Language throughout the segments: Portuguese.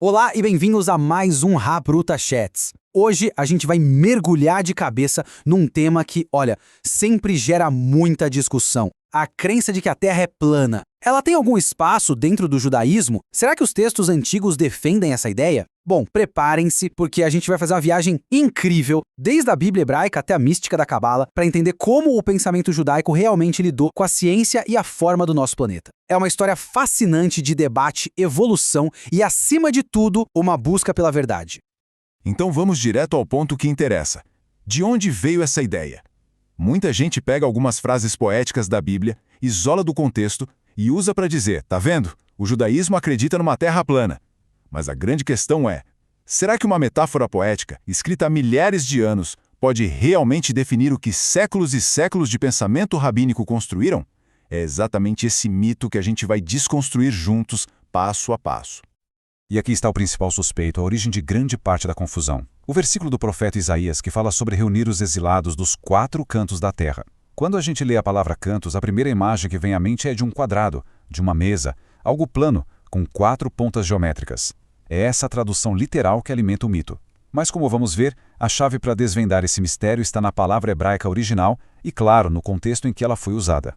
Olá e bem-vindos a mais um Rabruta Chats. Hoje a gente vai mergulhar de cabeça num tema que, olha, sempre gera muita discussão. A crença de que a Terra é plana. Ela tem algum espaço dentro do judaísmo? Será que os textos antigos defendem essa ideia? Bom, preparem-se, porque a gente vai fazer uma viagem incrível, desde a Bíblia hebraica até a mística da Cabala, para entender como o pensamento judaico realmente lidou com a ciência e a forma do nosso planeta. É uma história fascinante de debate, evolução e, acima de tudo, uma busca pela verdade. Então vamos direto ao ponto que interessa. De onde veio essa ideia? Muita gente pega algumas frases poéticas da Bíblia, isola do contexto e usa para dizer, tá vendo? O judaísmo acredita numa terra plana. Mas a grande questão é, será que uma metáfora poética, escrita há milhares de anos, pode realmente definir o que séculos e séculos de pensamento rabínico construíram? É exatamente esse mito que a gente vai desconstruir juntos, passo a passo. E aqui está o principal suspeito, a origem de grande parte da confusão. O versículo do profeta Isaías que fala sobre reunir os exilados dos 4 cantos da terra. Quando a gente lê a palavra cantos, a primeira imagem que vem à mente é de um quadrado, de uma mesa, algo plano, com 4 pontas geométricas. É essa a tradução literal que alimenta o mito. Mas como vamos ver, a chave para desvendar esse mistério está na palavra hebraica original e, claro, no contexto em que ela foi usada.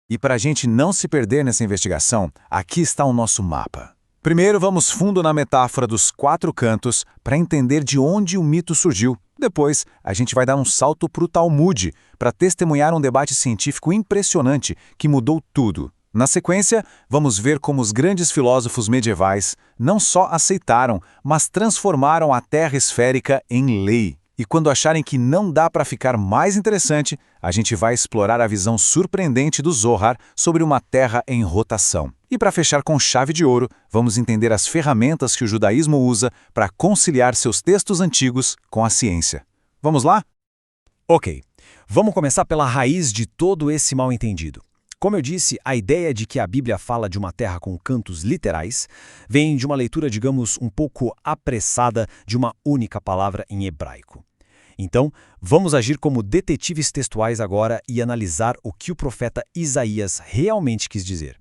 E para a gente não se perder nessa investigação, aqui está o nosso mapa. Primeiro, vamos fundo na metáfora dos 4 cantos para entender de onde o mito surgiu. Depois, a gente vai dar um salto para o Talmud, para testemunhar um debate científico impressionante que mudou tudo. Na sequência, vamos ver como os grandes filósofos medievais não só aceitaram, mas transformaram a Terra esférica em lei. E quando acharem que não dá para ficar mais interessante, a gente vai explorar a visão surpreendente do Zohar sobre uma Terra em rotação. E para fechar com chave de ouro, vamos entender as ferramentas que o judaísmo usa para conciliar seus textos antigos com a ciência. Vamos lá? Ok, vamos começar pela raiz de todo esse mal-entendido. Como eu disse, a ideia de que a Bíblia fala de uma terra com cantos literais vem de uma leitura, digamos, um pouco apressada de uma única palavra em hebraico. Então, vamos agir como detetives textuais agora e analisar o que o profeta Isaías realmente quis dizer.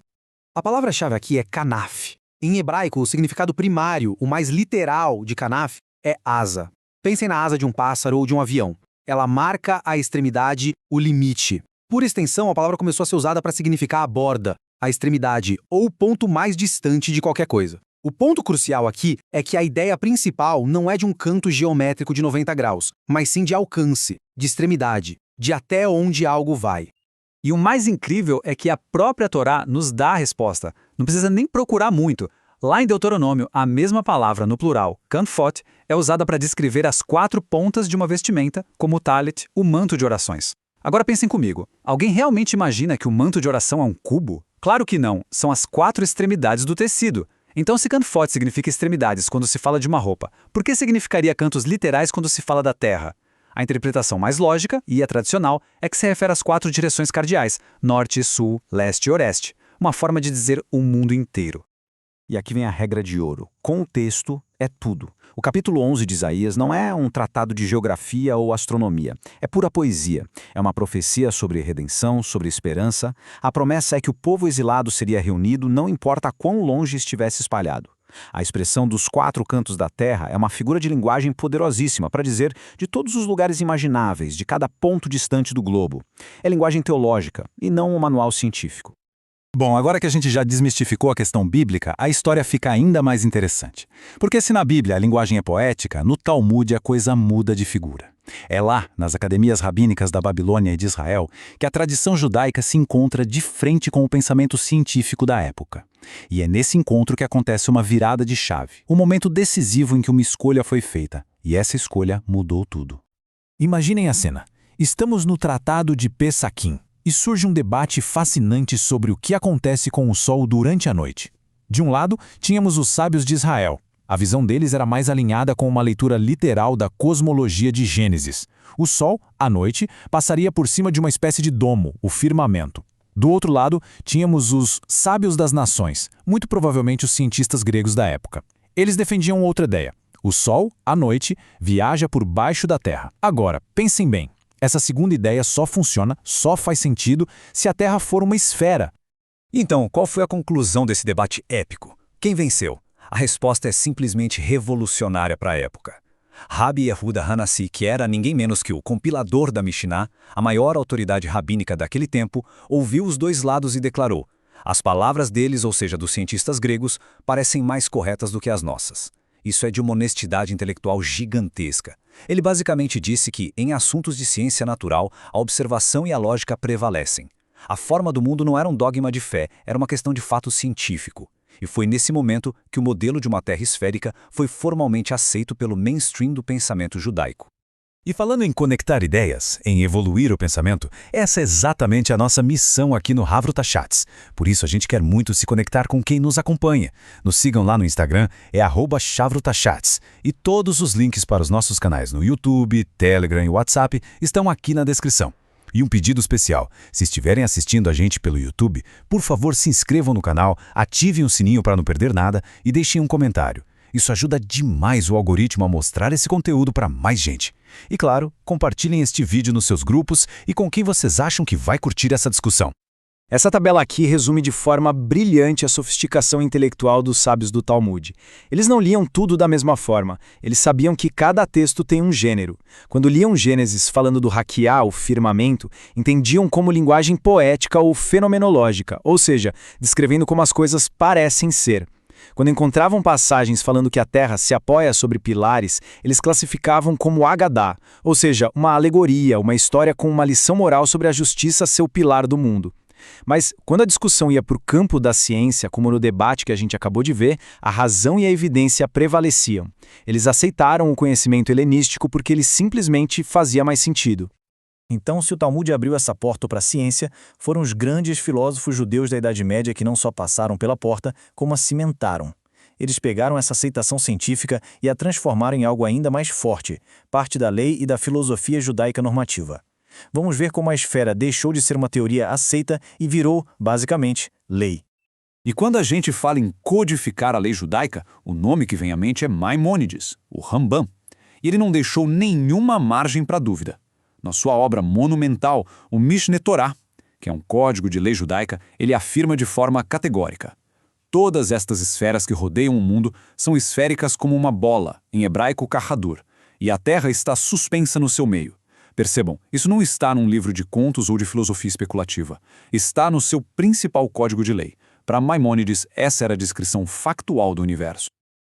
A palavra-chave aqui é kanaf. Em hebraico, o significado primário, o mais literal de kanaf, é asa. Pensem na asa de um pássaro ou de um avião. Ela marca a extremidade, o limite. Por extensão, a palavra começou a ser usada para significar a borda, a extremidade ou o ponto mais distante de qualquer coisa. O ponto crucial aqui é que a ideia principal não é de um canto geométrico de 90 graus, mas sim de alcance, de extremidade, de até onde algo vai. E o mais incrível é que a própria Torá nos dá a resposta. Não precisa nem procurar muito. Lá em Deuteronômio, a mesma palavra no plural, kanfot, é usada para descrever as 4 pontas de uma vestimenta, como o talit, o manto de orações. Agora pensem comigo, alguém realmente imagina que o manto de oração é um cubo? Claro que não, são as 4 extremidades do tecido. Então se kanfot significa extremidades quando se fala de uma roupa, por que significaria cantos literais quando se fala da terra? A interpretação mais lógica, e a tradicional, é que se refere às 4 direções cardeais, norte, sul, leste e oeste, uma forma de dizer o mundo inteiro. E aqui vem a regra de ouro. Contexto é tudo. O capítulo 11 de Isaías não é um tratado de geografia ou astronomia. É pura poesia. É uma profecia sobre redenção, sobre esperança. A promessa é que o povo exilado seria reunido, não importa quão longe estivesse espalhado. A expressão dos 4 cantos da terra é uma figura de linguagem poderosíssima para dizer de todos os lugares imagináveis, de cada ponto distante do globo. É linguagem teológica e não um manual científico. Bom, agora que a gente já desmistificou a questão bíblica, a história fica ainda mais interessante. Porque se na Bíblia a linguagem é poética, no Talmud a coisa muda de figura. É lá, nas academias rabínicas da Babilônia e de Israel, que a tradição judaica se encontra de frente com o pensamento científico da época. E é nesse encontro que acontece uma virada de chave, um momento decisivo em que uma escolha foi feita, e essa escolha mudou tudo. Imaginem a cena. Estamos no Tratado de Pessaquim. E surge um debate fascinante sobre o que acontece com o Sol durante a noite. De um lado, tínhamos os sábios de Israel. A visão deles era mais alinhada com uma leitura literal da cosmologia de Gênesis. O Sol, à noite, passaria por cima de uma espécie de domo, o firmamento. Do outro lado, tínhamos os sábios das nações, muito provavelmente os cientistas gregos da época. Eles defendiam outra ideia. O Sol, à noite, viaja por baixo da Terra. Agora, pensem bem. Essa segunda ideia só funciona, só faz sentido, se a Terra for uma esfera. Então, qual foi a conclusão desse debate épico? Quem venceu? A resposta é simplesmente revolucionária para a época. Rabbi Yehuda Hanassi, que era ninguém menos que o compilador da Mishnah, a maior autoridade rabínica daquele tempo, ouviu os dois lados e declarou: as palavras deles, ou seja, dos cientistas gregos, parecem mais corretas do que as nossas. Isso é de uma honestidade intelectual gigantesca. Ele basicamente disse que, em assuntos de ciência natural, a observação e a lógica prevalecem. A forma do mundo não era um dogma de fé, era uma questão de fato científico. E foi nesse momento que o modelo de uma Terra esférica foi formalmente aceito pelo mainstream do pensamento judaico. E falando em conectar ideias, em evoluir o pensamento, essa é exatamente a nossa missão aqui no Havruta Chats. Por isso a gente quer muito se conectar com quem nos acompanha. Nos sigam lá no Instagram, é @chavrutachats. E todos os links para os nossos canais no YouTube, Telegram e WhatsApp estão aqui na descrição. E um pedido especial, se estiverem assistindo a gente pelo YouTube, por favor se inscrevam no canal, ativem o sininho para não perder nada e deixem um comentário. Isso ajuda demais o algoritmo a mostrar esse conteúdo para mais gente. E claro, compartilhem este vídeo nos seus grupos e com quem vocês acham que vai curtir essa discussão. Essa tabela aqui resume de forma brilhante a sofisticação intelectual dos sábios do Talmud. Eles não liam tudo da mesma forma, eles sabiam que cada texto tem um gênero. Quando liam Gênesis falando do Hakiá, o firmamento, entendiam como linguagem poética ou fenomenológica, ou seja, descrevendo como as coisas parecem ser. Quando encontravam passagens falando que a Terra se apoia sobre pilares, eles classificavam como Agadá, ou seja, uma alegoria, uma história com uma lição moral sobre a justiça ser o pilar do mundo. Mas, quando a discussão ia para o campo da ciência, como no debate que a gente acabou de ver, a razão e a evidência prevaleciam. Eles aceitaram o conhecimento helenístico porque ele simplesmente fazia mais sentido. Então, se o Talmud abriu essa porta para a ciência, foram os grandes filósofos judeus da Idade Média que não só passaram pela porta, como a cimentaram. Eles pegaram essa aceitação científica e a transformaram em algo ainda mais forte, parte da lei e da filosofia judaica normativa. Vamos ver como a esfera deixou de ser uma teoria aceita e virou, basicamente, lei. E quando a gente fala em codificar a lei judaica, o nome que vem à mente é Maimônides, o Rambam. E ele não deixou nenhuma margem para dúvida. Na sua obra monumental, o Mishneh Torah, que é um código de lei judaica, ele afirma de forma categórica: todas estas esferas que rodeiam o mundo são esféricas como uma bola, em hebraico kahadur, e a Terra está suspensa no seu meio. Percebam, isso não está num livro de contos ou de filosofia especulativa. Está no seu principal código de lei. Para Maimônides, essa era a descrição factual do universo.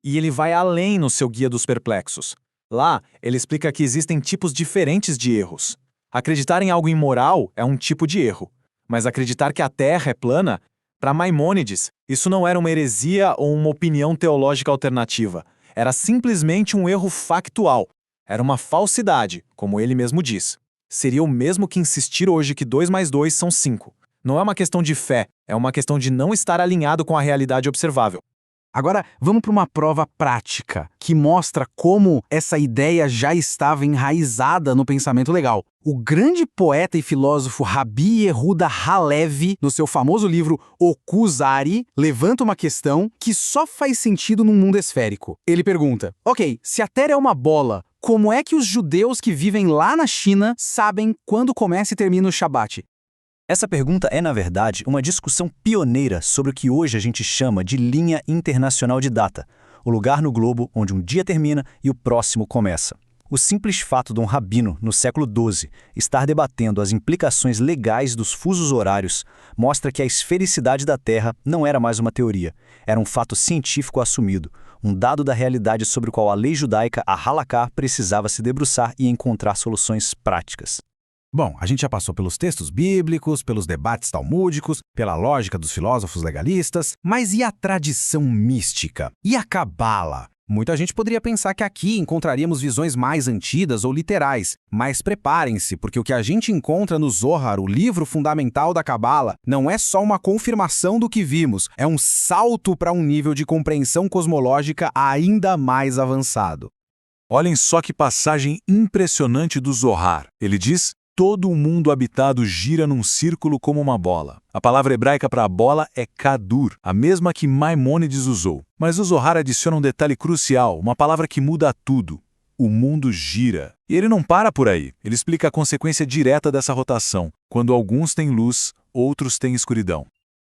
E ele vai além no seu Guia dos Perplexos. Lá, ele explica que existem tipos diferentes de erros. Acreditar em algo imoral é um tipo de erro. Mas acreditar que a Terra é plana, para Maimônides, isso não era uma heresia ou uma opinião teológica alternativa. Era simplesmente um erro factual. Era uma falsidade, como ele mesmo diz. Seria o mesmo que insistir hoje que 2 mais 2 são 5. Não é uma questão de fé, é uma questão de não estar alinhado com a realidade observável. Agora, vamos para uma prova prática, que mostra como essa ideia já estava enraizada no pensamento legal. O grande poeta e filósofo Rabbi Yehuda Halevi, no seu famoso livro O Kuzari, levanta uma questão que só faz sentido num mundo esférico. Ele pergunta: ok, se a Terra é uma bola, como é que os judeus que vivem lá na China sabem quando começa e termina o Shabat? Essa pergunta é, na verdade, uma discussão pioneira sobre o que hoje a gente chama de linha internacional de data, o lugar no globo onde um dia termina e o próximo começa. O simples fato de um rabino, no século XII, estar debatendo as implicações legais dos fusos horários mostra que a esfericidade da Terra não era mais uma teoria, era um fato científico assumido, um dado da realidade sobre o qual a lei judaica, a Halaká, precisava se debruçar e encontrar soluções práticas. Bom, a gente já passou pelos textos bíblicos, pelos debates talmúdicos, pela lógica dos filósofos legalistas, mas e a tradição mística? E a Cabala? Muita gente poderia pensar que aqui encontraríamos visões mais antigas ou literais, mas preparem-se, porque o que a gente encontra no Zohar, o livro fundamental da Cabala, não é só uma confirmação do que vimos, é um salto para um nível de compreensão cosmológica ainda mais avançado. Olhem só que passagem impressionante do Zohar. Ele diz: todo o mundo habitado gira num círculo como uma bola. A palavra hebraica para bola é kadur, a mesma que Maimônides usou. Mas o Zohar adiciona um detalhe crucial, uma palavra que muda tudo. O mundo gira. E ele não para por aí. Ele explica a consequência direta dessa rotação. Quando alguns têm luz, outros têm escuridão.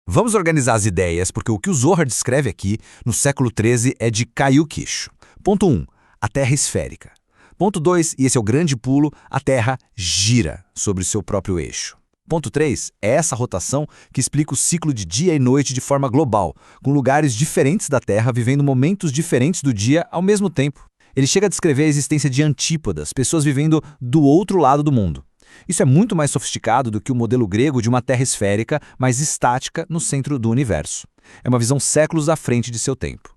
Vamos organizar as ideias, porque o que o Zohar descreve aqui, no século XIII, é de cair o queixo. Ponto 1. A Terra é esférica. Ponto 2, e esse é o grande pulo, a Terra gira sobre seu próprio eixo. Ponto 3, é essa rotação que explica o ciclo de dia e noite de forma global, com lugares diferentes da Terra vivendo momentos diferentes do dia ao mesmo tempo. Ele chega a descrever a existência de antípodas, pessoas vivendo do outro lado do mundo. Isso é muito mais sofisticado do que o modelo grego de uma Terra esférica, mas estática no centro do universo. É uma visão séculos à frente de seu tempo.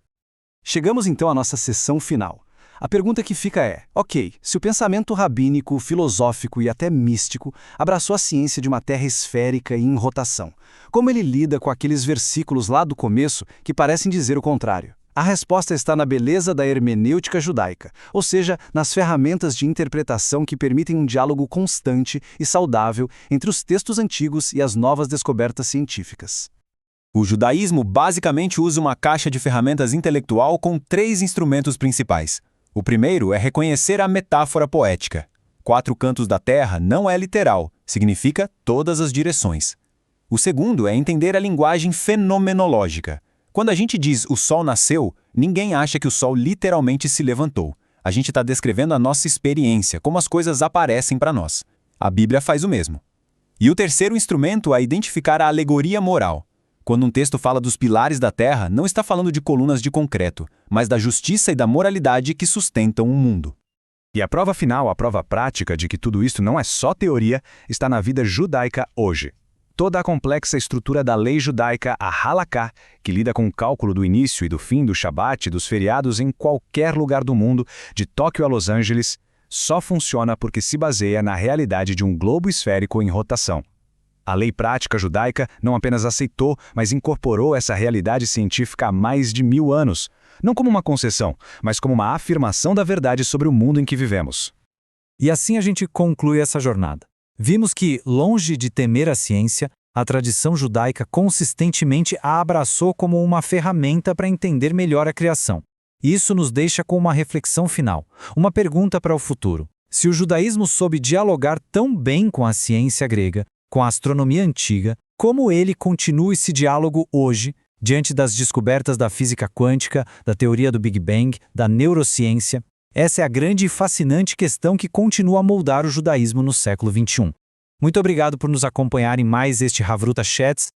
Chegamos então à nossa sessão final. A pergunta que fica é, ok, se o pensamento rabínico, filosófico e até místico abraçou a ciência de uma Terra esférica e em rotação, como ele lida com aqueles versículos lá do começo que parecem dizer o contrário? A resposta está na beleza da hermenêutica judaica, ou seja, nas ferramentas de interpretação que permitem um diálogo constante e saudável entre os textos antigos e as novas descobertas científicas. O judaísmo basicamente usa uma caixa de ferramentas intelectual com 3 instrumentos principais. O primeiro é reconhecer a metáfora poética. 4 cantos da terra não é literal, significa todas as direções. O segundo é entender a linguagem fenomenológica. Quando a gente diz o sol nasceu, ninguém acha que o sol literalmente se levantou. A gente está descrevendo a nossa experiência, como as coisas aparecem para nós. A Bíblia faz o mesmo. E o terceiro instrumento é identificar a alegoria moral. Quando um texto fala dos pilares da terra, não está falando de colunas de concreto, mas da justiça e da moralidade que sustentam o mundo. E a prova final, a prova prática de que tudo isso não é só teoria, está na vida judaica hoje. Toda a complexa estrutura da lei judaica, a Halaká, que lida com o cálculo do início e do fim do Shabat e dos feriados em qualquer lugar do mundo, de Tóquio a Los Angeles, só funciona porque se baseia na realidade de um globo esférico em rotação. A lei prática judaica não apenas aceitou, mas incorporou essa realidade científica há mais de 1000 anos, não como uma concessão, mas como uma afirmação da verdade sobre o mundo em que vivemos. E assim a gente conclui essa jornada. Vimos que, longe de temer a ciência, a tradição judaica consistentemente a abraçou como uma ferramenta para entender melhor a criação. Isso nos deixa com uma reflexão final, uma pergunta para o futuro. Se o judaísmo soube dialogar tão bem com a ciência grega, com a astronomia antiga, como ele continua esse diálogo hoje, diante das descobertas da física quântica, da teoria do Big Bang, da neurociência? Essa é a grande e fascinante questão que continua a moldar o judaísmo no século XXI. Muito obrigado por nos acompanhar em mais este Havruta Chats.